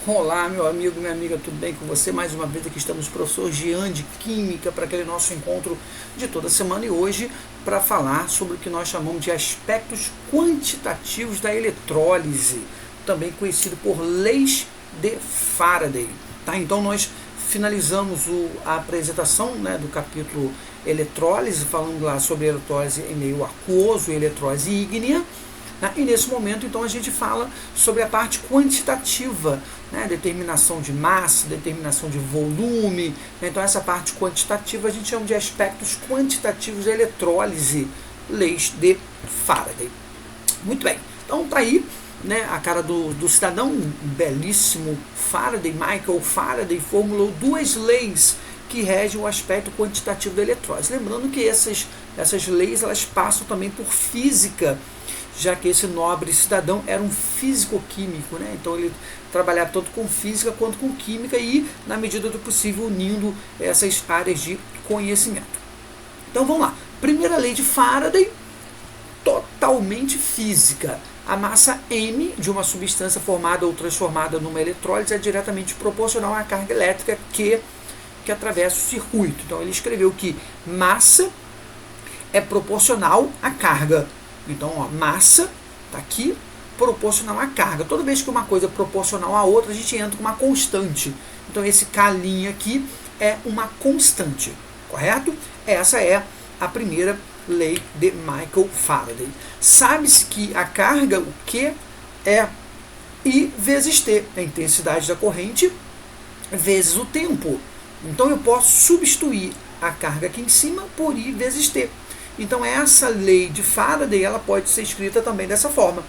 Olá, meu amigo, minha amiga, tudo bem com você? Mais uma vez aqui estamos, professor Jean de Química, para aquele nosso encontro de toda semana e hoje para falar sobre o que nós chamamos de aspectos quantitativos da eletrólise, também conhecido por leis de Faraday. Tá? Então nós finalizamos a apresentação, né, do capítulo eletrólise, falando lá sobre eletrólise em meio aquoso e eletrólise ígnea. E nesse momento, então, a gente fala sobre a parte quantitativa, né? Determinação de massa, determinação de volume. Né? Então, essa parte quantitativa a gente chama de aspectos quantitativos da eletrólise, leis de Faraday. Muito bem, então tá aí, né, a cara do cidadão, um belíssimo Faraday, Michael Faraday, formulou duas leis que regem o aspecto quantitativo da eletrólise. Lembrando que essas leis elas passam também por física, já que esse nobre cidadão era um físico-químico, né? Então ele trabalhava tanto com física quanto com química e, na medida do possível, unindo essas áreas de conhecimento. Então vamos lá. Primeira lei de Faraday, totalmente física. A massa M de uma substância formada ou transformada numa eletrólise é diretamente proporcional à carga elétrica que atravessa o circuito. Então ele escreveu que massa é proporcional à carga. Então, ó, massa está aqui, proporcional à carga. Toda vez que uma coisa é proporcional à outra, a gente entra com uma constante. Então, esse K' aqui é uma constante, correto? Essa é a primeira lei de Michael Faraday. Sabe-se que a carga, o Q, é I vezes T, a intensidade da corrente, vezes o tempo. Então, eu posso substituir a carga aqui em cima por I vezes T. Então essa lei de Faraday ela pode ser escrita também dessa forma.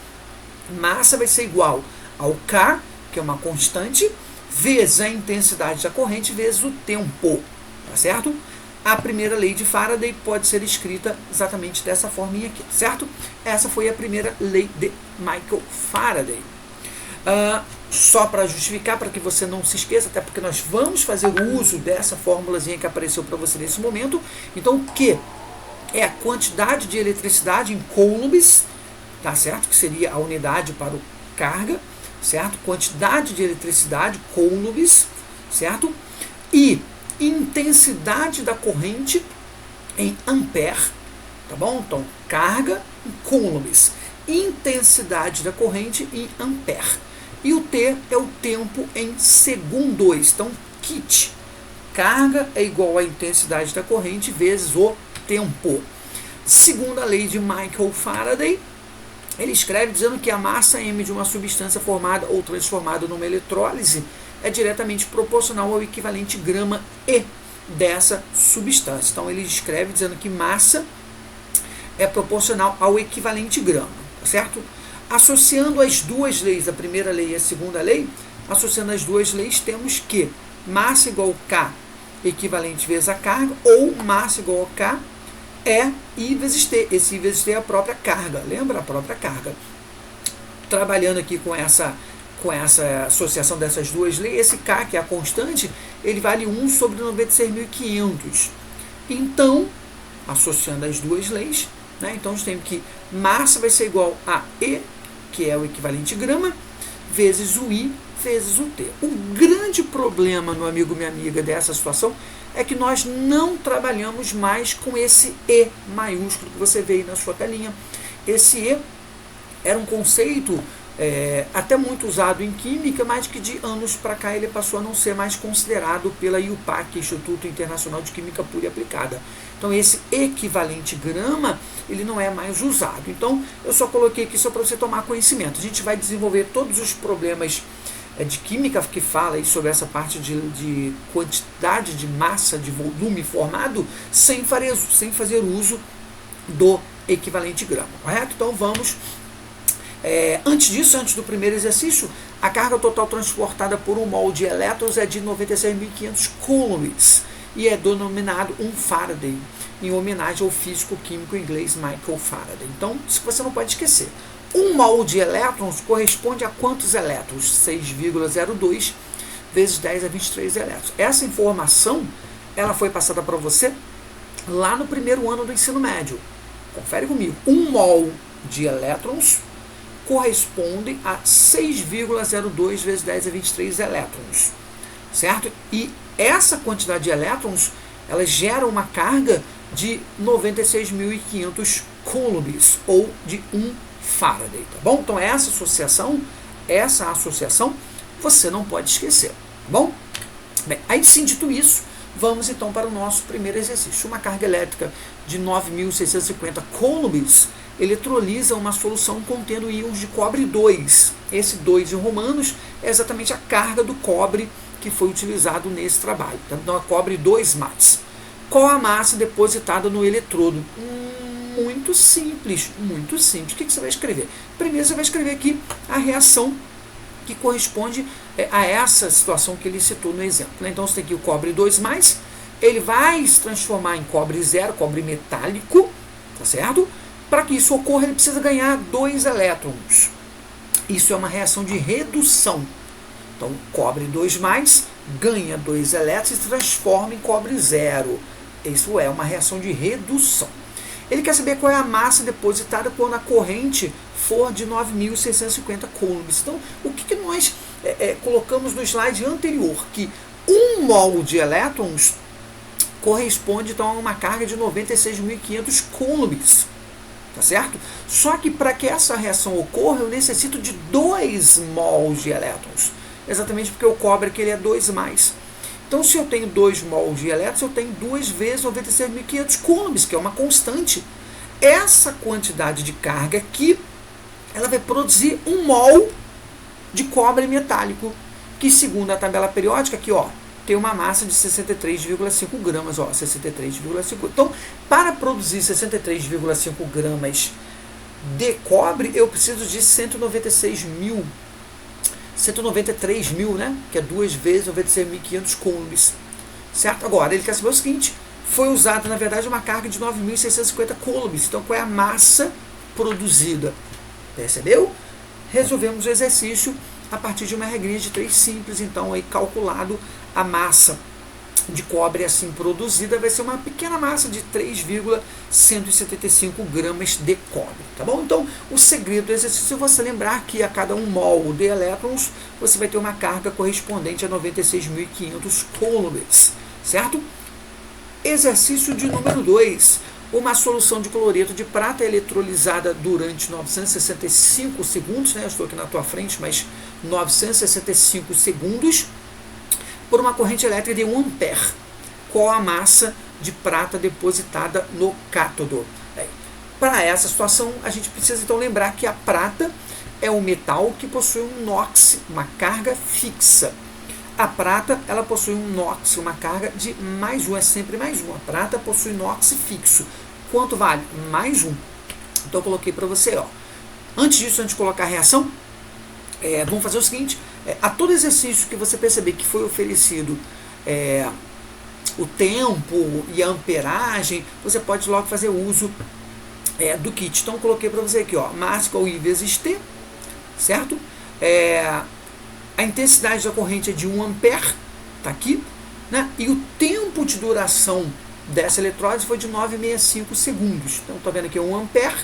Massa vai ser igual ao K, que é uma constante, vezes a intensidade da corrente, vezes o tempo. Tá certo? A primeira lei de Faraday pode ser escrita exatamente dessa forminha aqui, certo? Essa foi a primeira lei de Michael Faraday. Só para justificar, para que você não se esqueça, até porque nós vamos fazer uso dessa fórmulazinha que apareceu para você nesse momento. Então o que é a quantidade de eletricidade em coulombs, tá certo? Que seria a unidade para o carga, certo? Quantidade de eletricidade, coulombs, certo? E intensidade da corrente em ampere, tá bom? Então, carga em coulombs, intensidade da corrente em ampere. E o T é o tempo em segundos. Então, kT, carga é igual à intensidade da corrente vezes o tempo. Segundo a lei de Michael Faraday, ele escreve dizendo que a massa M de uma substância formada ou transformada numa eletrólise é diretamente proporcional ao equivalente grama E dessa substância. Então ele escreve dizendo que massa é proporcional ao equivalente grama, tá certo? Associando as duas leis, a primeira lei e a segunda lei, associando as duas leis, temos que massa igual a K equivalente vezes a carga, ou massa igual a K é I vezes T. Esse I vezes T é a própria carga, lembra? A própria carga. Trabalhando aqui com essa associação dessas duas leis, esse K, que é a constante, ele vale 1 sobre 96.500. Então, associando as duas leis, né, então a gente tem que massa vai ser igual a E, que é o equivalente grama, vezes o I, vezes o T. O grande problema, meu amigo, minha amiga, dessa situação é que nós não trabalhamos mais com esse E maiúsculo que você vê aí na sua telinha. Esse E era um conceito até muito usado em química, mas que de anos para cá ele passou a não ser mais considerado pela IUPAC, Instituto Internacional de Química Pura e Aplicada. Então esse equivalente grama, ele não é mais usado. Então eu só coloquei aqui só para você tomar conhecimento. A gente vai desenvolver todos os problemas de química que fala aí sobre essa parte de quantidade de massa, de volume formado, sem fazer uso do equivalente grama, correto? Então vamos, antes disso, antes do primeiro exercício, a carga total transportada por um mol de elétrons é de 96.500 coulombs e é denominado um Faraday, em homenagem ao físico-químico inglês Michael Faraday. Então, isso você não pode esquecer. Um mol de elétrons corresponde a quantos elétrons? 6,02 vezes 10 a 23 elétrons. Essa informação ela foi passada para você lá no primeiro ano do ensino médio. Confere comigo. Um mol de elétrons correspondem a 6,02 vezes 10 a 23 elétrons, certo? E essa quantidade de elétrons, ela gera uma carga de 96.500 coulombs, ou de 1 Faraday, tá bom? Então essa associação você não pode esquecer, tá bom? Bem, aí sim, dito isso, vamos então para o nosso primeiro exercício. Uma carga elétrica de 9.650 coulombs eletrolisa uma solução contendo íons de cobre 2. Esse 2 em romanos é exatamente a carga do cobre que foi utilizado nesse trabalho. Então, é cobre 2+. Qual a massa depositada no eletrodo? Muito simples, muito simples. O que você vai escrever? Primeiro você vai escrever aqui a reação que corresponde a essa situação que ele citou no exemplo, né? Então você tem aqui o cobre 2+, ele vai se transformar em cobre 0, cobre metálico, tá certo? Para que isso ocorra, ele precisa ganhar 2 elétrons. Isso é uma reação de redução. Então, cobre 2+, ganha 2 elétrons e se transforma em cobre 0. Isso é uma reação de redução. Ele quer saber qual é a massa depositada quando a corrente for de 9.650 coulombs. Então, o que nós colocamos no slide anterior? Que 1 mol de elétrons corresponde então a uma carga de 96.500 coulombs. Tá certo? Só que para que essa reação ocorra, eu necessito de 2 mols de elétrons. Exatamente porque o cobre aqui ele é 2+. Então, se eu tenho 2 mols de elétrons, eu tenho 2 vezes 96.500 coulombs, que é uma constante. Essa quantidade de carga aqui, ela vai produzir 1 mol de cobre metálico, que segundo a tabela periódica, aqui ó, tem uma massa de 63,5 gramas, ó, 63,5. Então, para produzir 63,5 gramas de cobre, eu preciso de 193 mil, né? Que é 2 vezes 96.500 coulombs, certo? Agora, ele quer saber o seguinte, foi usada, na verdade, uma carga de 9.650 coulombs. Então, qual é a massa produzida? Percebeu? Resolvemos o exercício a partir de uma regrinha de 3 simples. Então, aí calculado a massa de cobre assim produzida vai ser uma pequena massa de 3,175 gramas de cobre, tá bom? Então, o segredo do exercício é você lembrar que a cada 1 mol de elétrons, você vai ter uma carga correspondente a 96.500 coulombs, certo? Exercício de número 2. Uma solução de cloreto de prata é eletrolizada durante 965 segundos, né? Eu estou aqui na tua frente, mas 965 segundos, por uma corrente elétrica de 1 ampere. Qual a massa de prata depositada no cátodo? Para essa situação, a gente precisa então lembrar que a prata é um metal que possui um NOx, uma carga fixa. A prata, ela possui um NOx, uma carga de +1, é sempre +1. A prata possui NOx fixo. Quanto vale? +1. Então eu coloquei para você, ó. Antes disso, antes de colocar a reação, vamos fazer o seguinte, a todo exercício que você perceber que foi oferecido o tempo e a amperagem, você pode logo fazer uso do kit. Então, coloquei para você aqui, ó, massa igual I vezes T, certo? A intensidade da corrente é de 1 ampere, tá aqui, né? E o tempo de duração dessa eletrólise foi de 9,65 segundos. Então, tá vendo aqui, 1 ampere,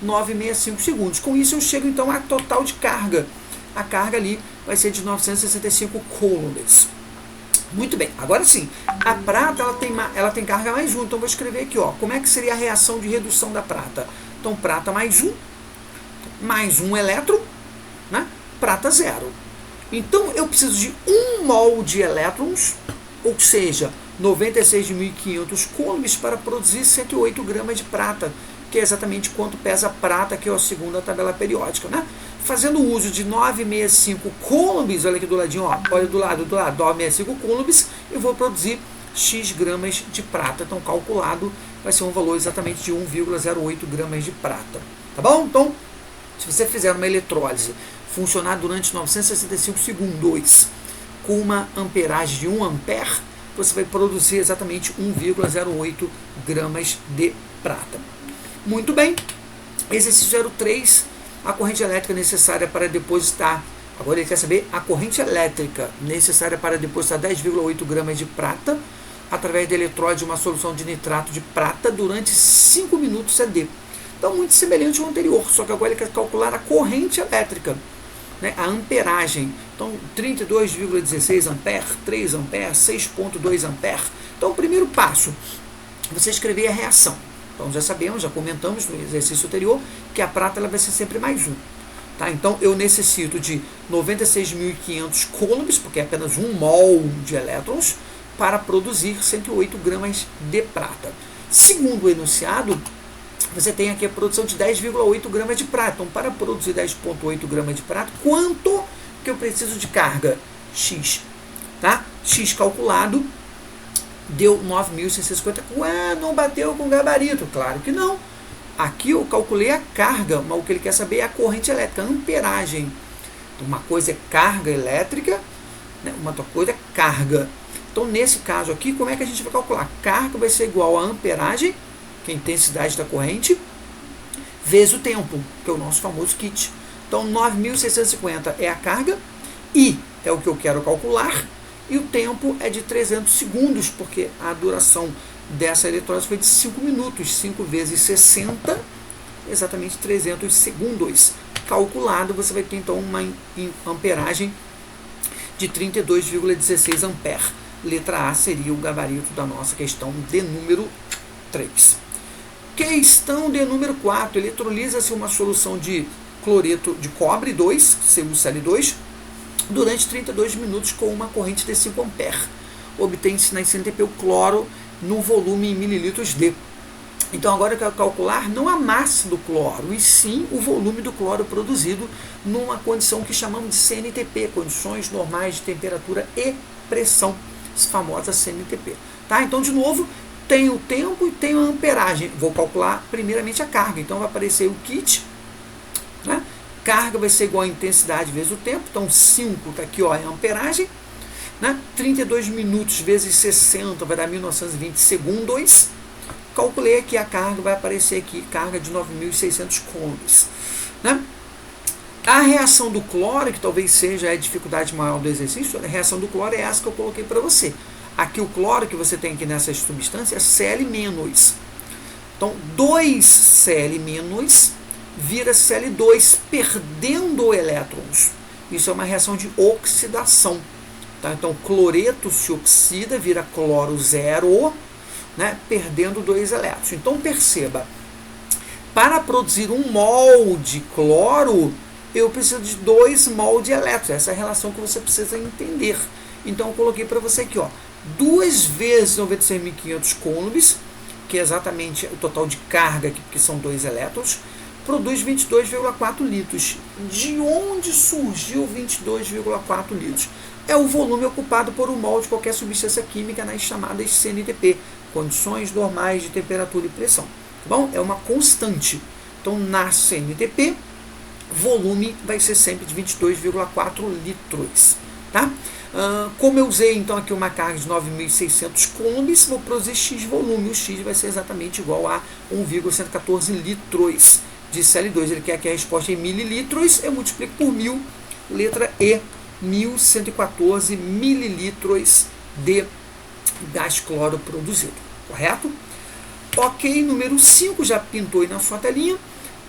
9,65 segundos. Com isso, eu chego então a total de carga. A carga ali vai ser de 965 coulombs. Muito bem, agora sim, a prata ela tem carga +1, então vou escrever aqui, ó, como é que seria a reação de redução da prata? Então, prata +1, mais 1 elétron, né? Prata 0. Então, eu preciso de 1 mol de elétrons, ou seja, 96.500 coulombs para produzir 108 gramas de prata, que é exatamente quanto pesa a prata, que é a segunda tabela periódica, né? Fazendo uso de 965 coulombs, olha aqui do ladinho, ó, olha do lado, 965 coulombs, eu vou produzir X gramas de prata. Então, calculado, vai ser um valor exatamente de 1,08 gramas de prata. Tá bom? Então, se você fizer uma eletrólise funcionar durante 965 segundos com uma amperagem de 1 ampere, você vai produzir exatamente 1,08 gramas de prata. Muito bem. Exercício 03. A corrente elétrica necessária para depositar, agora ele quer saber a corrente elétrica necessária para depositar 10,8 gramas de prata através da eletrólise de uma solução de nitrato de prata durante 5 minutos CD. Então, muito semelhante ao anterior, só que agora ele quer calcular a corrente elétrica, né, a amperagem. Então, 32,16 ampere, 3 ampere, 6,2 ampere. Então, o primeiro passo, você escrever a reação. Então, já sabemos, já comentamos no exercício anterior, que a prata ela vai ser sempre mais 1. Tá? Então, eu necessito de 96.500 coulombs, porque é apenas 1 mol de elétrons, para produzir 108 gramas de prata. Segundo o enunciado, você tem aqui a produção de 10,8 gramas de prata. Então, para produzir 10,8 gramas de prata, quanto que eu preciso de carga? X. Tá? X calculado deu 9.650. Ué, não bateu com o gabarito? Claro que não. Aqui eu calculei a carga, mas o que ele quer saber é a corrente elétrica, a amperagem. Então, uma coisa é carga elétrica, né? Uma outra coisa é carga. Então, nesse caso aqui, como é que a gente vai calcular? Carga vai ser igual a amperagem, que é a intensidade da corrente, vezes o tempo, que é o nosso famoso kit. Então, 9.650 é a carga, I é o que eu quero calcular, e o tempo é de 300 segundos, porque a duração dessa eletrólise foi de 5 minutos. 5 vezes 60, exatamente 300 segundos. Calculado, você vai ter então uma amperagem de 32,16 ampere. Letra A seria o gabarito da nossa questão de número 3. Questão de número 4. Eletrolisa-se uma solução de cloreto de cobre 2, CuCl2, durante 32 minutos com uma corrente de 5 ampere. Obtém-se na CNTP o cloro no volume em mililitros D. Então agora eu quero calcular não a massa do cloro, e sim o volume do cloro produzido numa condição que chamamos de CNTP, condições normais de temperatura e pressão, famosa CNTP. Tá? Então, de novo, tem o tempo e tem a amperagem. Vou calcular primeiramente a carga. Então vai aparecer o kit, né? Carga vai ser igual a intensidade vezes o tempo. Então 5 está aqui, ó, é a amperagem, né? 32 minutos vezes 60 vai dar 1920 segundos. Calculei aqui a carga, vai aparecer aqui carga de 9.600 coulombs, né? A reação do cloro, que talvez seja a dificuldade maior do exercício, a reação do cloro é essa que eu coloquei para você. Aqui o cloro que você tem aqui nessa substância é Cl-. Então 2Cl- vira Cl2, perdendo elétrons. Isso é uma reação de oxidação. Tá? Então cloreto se oxida, vira cloro 0, né? Perdendo 2 elétrons. Então perceba, para produzir 1 mol de cloro, eu preciso de 2 mol de elétrons. Essa é a relação que você precisa entender. Então eu coloquei para você aqui, ó, 2 vezes 96.500 coulombs, que é exatamente o total de carga, que são 2 elétrons, produz 22,4 litros. De onde surgiu 22,4 litros? É o volume ocupado por 1 mol de qualquer substância química nas chamadas CNTP, condições normais de temperatura e pressão. Tá bom? É uma constante. Então, na CNTP, volume vai ser sempre de 22,4 litros. Tá? Como eu usei então aqui uma carga de 9.600 coulombs, vou produzir X volume. O X vai ser exatamente igual a 1,114 litros de Cl2. Ele quer que a resposta em mililitros, eu multiplico por 1000, letra E, 1.114 mililitros de gás cloro produzido. Correto? Ok, número 5, já pintou aí na sua telinha.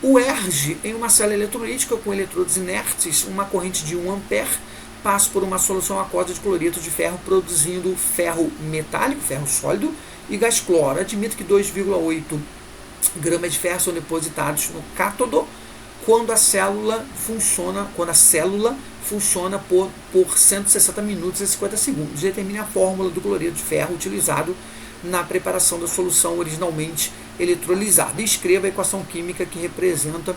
O ERG, em uma célula eletrolítica com eletrodos inertes, uma corrente de 1 ampere, passa por uma solução aquosa de cloreto de ferro, produzindo ferro metálico, ferro sólido, e gás cloro. Admito que 2,8 gramas de ferro são depositados no cátodo quando a célula funciona por 160 minutos e 50 segundos. Determine a fórmula do cloreto de ferro utilizado na preparação da solução originalmente eletrolizada. Escreva a equação química que representa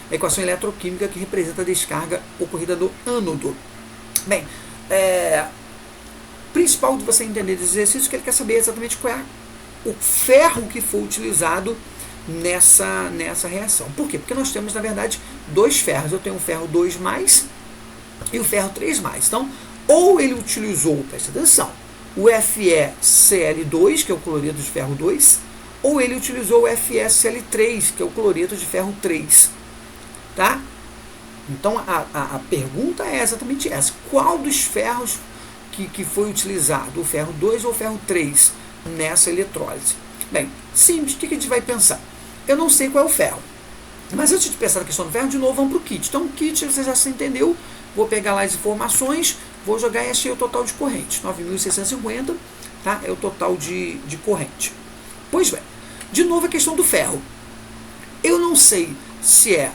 a equação eletroquímica que representa a descarga ocorrida no ânodo. Bem, principal de você entender desse exercício que ele quer saber exatamente qual é o ferro que foi utilizado nessa reação. Por quê? Porque nós temos, na verdade, 2 ferros. Eu tenho o ferro 2+, e o ferro 3+. Então, ou ele utilizou, presta atenção, o FeCl2, que é o cloreto de ferro 2, ou ele utilizou o FeCl3, que é o cloreto de ferro 3. Tá? Então, a pergunta é exatamente essa. Qual dos ferros que foi utilizado? O ferro 2 ou o ferro 3 nessa eletrólise? Bem, simples, o que a gente vai pensar? eu não sei qual é o ferro. Mas antes de pensar na questão do ferro, de novo vamos para o kit. Então o kit você já se entendeu, vou pegar lá as informações, vou jogar e achei o total de corrente, 9.650, tá? É o total de corrente. Pois bem, de novo a questão do ferro. Eu não sei se é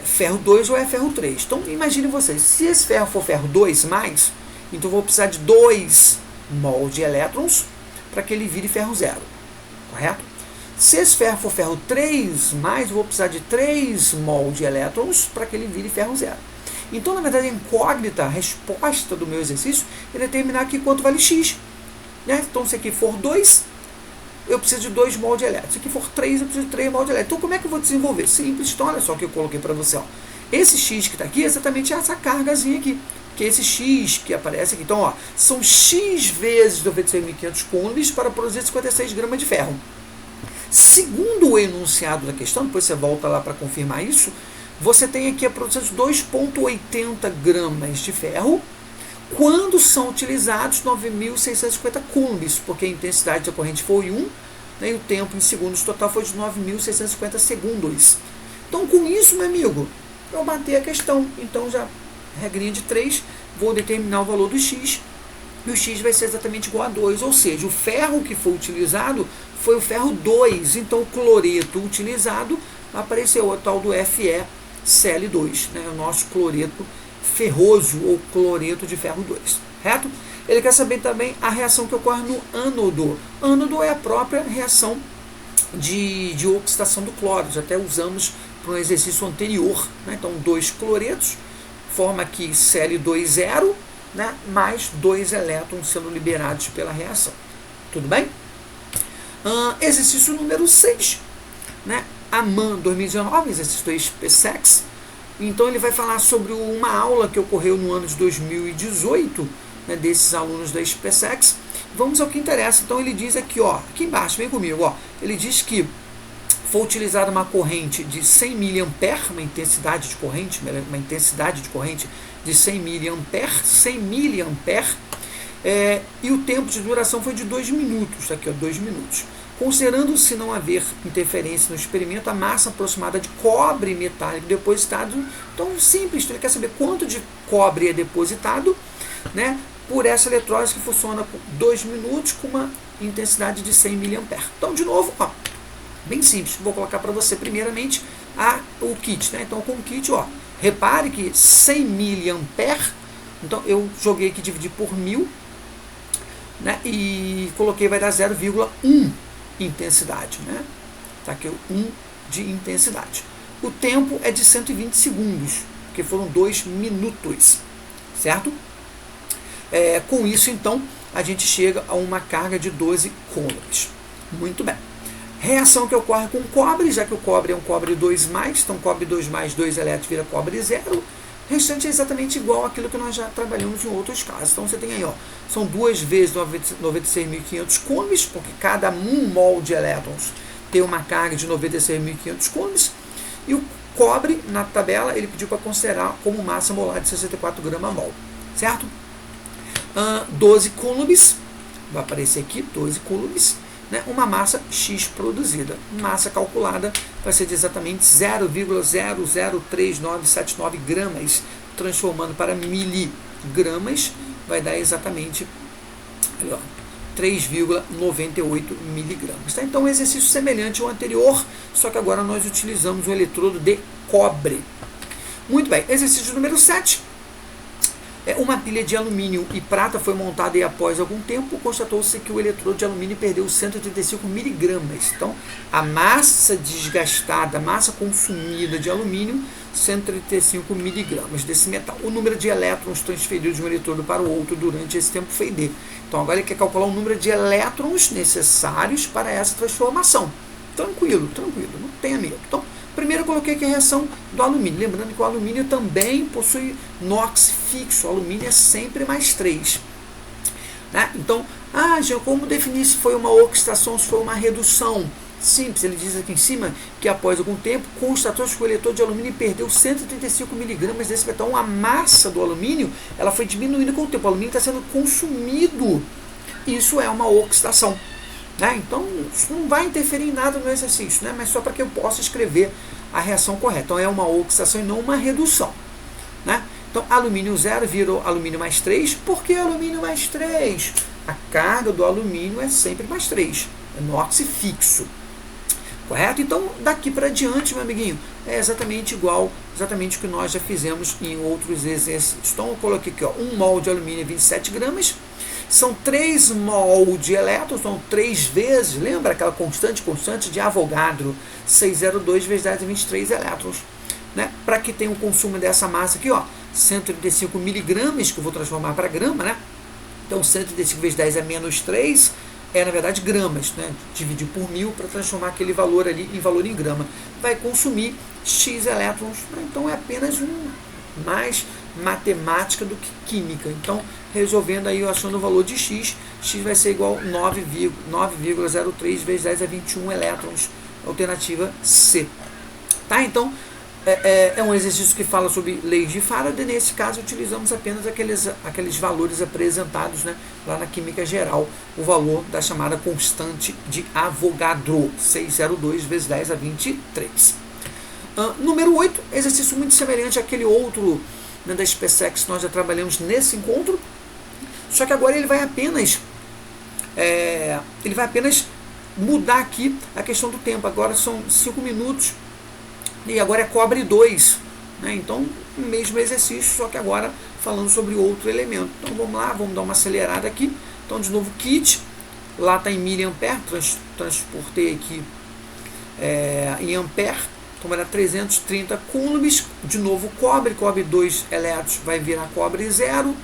ferro 2 ou é ferro 3. Então imagine vocês, se esse ferro for ferro 2+, então eu vou precisar de 2 mol de elétrons para que ele vire ferro 0, correto? Se esse ferro for ferro 3+, eu vou precisar de 3 mol de elétrons para que ele vire ferro 0. Então, na verdade, a incógnita, a resposta do meu exercício é determinar aqui quanto vale X. Né? Então, se aqui for 2, eu preciso de 2 mol de elétrons. Se aqui for 3, eu preciso de 3 mol de elétrons. Então, como é que eu vou desenvolver? Simples. Então, olha só o que eu coloquei para você. Ó. Esse X que está aqui é exatamente essa cargazinha aqui. Que é esse X que aparece aqui. Então, ó, são X vezes 96.500 coulombs para produzir 56 gramas de ferro. Segundo o enunciado da questão, depois você volta lá para confirmar isso, você tem aqui a produção de 2,80 gramas de ferro quando são utilizados 9.650 coulombs, porque a intensidade da corrente foi 1, né, e o tempo em segundos total foi de 9.650 segundos. Então, com isso, meu amigo, eu matei a questão. Então, já, regrinha de 3, vou determinar o valor do X, e o X vai ser exatamente igual a 2, ou seja, o ferro que foi utilizado foi o ferro 2, então o cloreto utilizado apareceu o tal do FeCl2, né, o nosso cloreto ferroso ou cloreto de ferro 2, certo? Ele quer saber também a reação que ocorre no ânodo. Ânodo é a própria reação de oxidação do cloro, já até usamos para um exercício anterior, né? Então 2 cloretos, forma aqui Cl2,0, né, mais 2 elétrons sendo liberados pela reação. Tudo bem? Exercício número 6, né? AMAN 2019, exercício do SpaceX. Então ele vai falar sobre uma aula que ocorreu no ano de 2018, né, desses alunos da SpaceX. Vamos ao que interessa. Então ele diz aqui, ó, aqui embaixo, vem comigo, ó. Ele diz que foi utilizada uma corrente de 100 mA, uma intensidade de corrente de 100 mA, e o tempo de duração foi de 2 minutos, aqui ó, 2 minutos. Considerando-se não haver interferência no experimento, a massa aproximada de cobre metálico depositado, então simples, ele quer saber quanto de cobre é depositado, né, por essa eletrólise que funciona por 2 minutos com uma intensidade de 100 mA. Então, de novo, ó, bem simples, vou colocar para você primeiramente o kit, né? Então, com o kit, ó, repare que 100 mA, então eu joguei aqui, dividi por 1000, né, e coloquei, vai dar 0,1 intensidade, né? Tá aqui o 1 de intensidade. O tempo é de 120 segundos, porque foram 2 minutos, certo? Com isso, então, a gente chega a uma carga de 12 coulombs. Muito bem. Reação que ocorre com cobre, já que o cobre é um cobre 2+, então cobre 2+, 2 elétrons vira cobre 0. O restante é exatamente igual àquilo que nós já trabalhamos em outros casos. Então você tem aí, ó, são 2 vezes 96.500 coulombs, porque cada 1 mol de elétrons tem uma carga de 96.500 coulombs, e o cobre, na tabela, ele pediu para considerar como massa molar de 64 gramas/mol, certo? 12 coulombs, vai aparecer aqui, 12 coulombs, né, uma massa X produzida. Massa calculada vai ser de exatamente 0,003979 gramas, transformando para miligramas, vai dar exatamente 3,98 miligramas. Tá? Então, um exercício semelhante ao anterior, só que agora nós utilizamos um eletrodo de cobre. Muito bem, exercício número 7. Uma pilha de alumínio e prata foi montada e após algum tempo constatou-se que o eletrodo de alumínio perdeu 135 miligramas. Então, a massa desgastada, a massa consumida de alumínio, 135 miligramas desse metal. O número de elétrons transferidos de um eletrodo para o outro durante esse tempo foi D. Então, agora ele quer calcular o número de elétrons necessários para essa transformação. Tranquilo, não tenha medo. Então, primeiro eu coloquei aqui a reação do alumínio. Lembrando que o alumínio também possui NOx fixo. O alumínio é sempre mais 3. Né? Então, Jean, como definir se foi uma oxidação, se foi uma redução? Simples, ele diz aqui em cima que após algum tempo constatou-se que o eletrodo de alumínio perdeu 135 miligramas desse metal. Então, a massa do alumínio ela foi diminuindo com o tempo. O alumínio está sendo consumido. Isso é uma oxidação. né? Então isso não vai interferir em nada no exercício, né? Mas só para que eu possa escrever a reação correta. Então é uma oxidação e não uma redução, né? Então alumínio 0 virou alumínio mais 3. Por que alumínio mais 3? A carga do alumínio é sempre mais 3, é NOx fixo, correto? Então daqui para diante, meu amiguinho, é exatamente igual, exatamente o que nós já fizemos em outros exercícios. Então eu coloquei aqui, ó, 1 mol de alumínio é 27 gramas, são 3 mol de elétrons, são 3 vezes, lembra aquela constante de Avogadro, 602 vezes 10 a 23 elétrons, né? Para que tenha um consumo dessa massa aqui, ó, 135 miligramas, que eu vou transformar para grama, né? Então 135 vezes 10 é menos 3, é na verdade gramas, né? Dividir por 1000 para transformar aquele valor ali em valor em grama. Vai consumir X elétrons, né? Então é apenas mais matemática do que química. Então, resolvendo aí, achando o valor de X, X vai ser igual a 9,03 vezes 10 a 21 elétrons, alternativa C. Tá? Então, é um exercício que fala sobre leis de Faraday. Nesse caso, utilizamos apenas aqueles valores apresentados, né, lá na química geral, o valor da chamada constante de Avogadro, 602 vezes 10 a 23. Número 8, exercício muito semelhante àquele outro, né, da SpaceX que nós já trabalhamos nesse encontro, só que agora ele vai apenas mudar aqui a questão do tempo. Agora são 5 minutos e agora é cobre 2, né? Então o mesmo exercício, só que agora falando sobre outro elemento. Então vamos lá, vamos dar uma acelerada aqui. Então de novo kit, lá está em miliampere, transportei aqui em ampere. Então vai dar 330 coulombs, de novo cobre 2 elétrons vai virar cobre 0.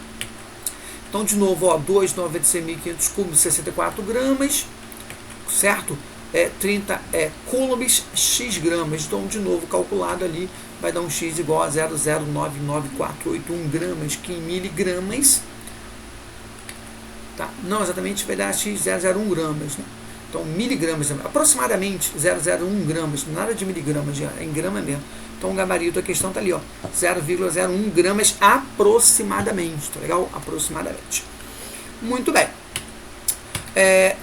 Então de novo, ó, 296.500 coulombs, 64 gramas, certo? 30 coulombs, X gramas. Então de novo calculado ali, vai dar um X igual a 0,099481 gramas, que em miligramas, tá? Não exatamente, vai dar X 001 gramas, né? Então, miligramas, aproximadamente 0,01 gramas, nada de miligramas, é em grama mesmo. Então, o gabarito da questão está ali, ó, 0,01 gramas aproximadamente, tá legal? Aproximadamente. Muito bem.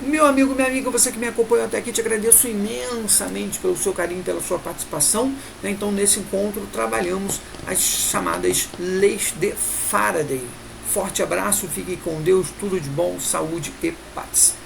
Meu amigo, minha amiga, você que me acompanhou até aqui, te agradeço imensamente pelo seu carinho, pela sua participação, né? Então, nesse encontro, trabalhamos as chamadas leis de Faraday. Forte abraço, fique com Deus, tudo de bom, saúde e paz.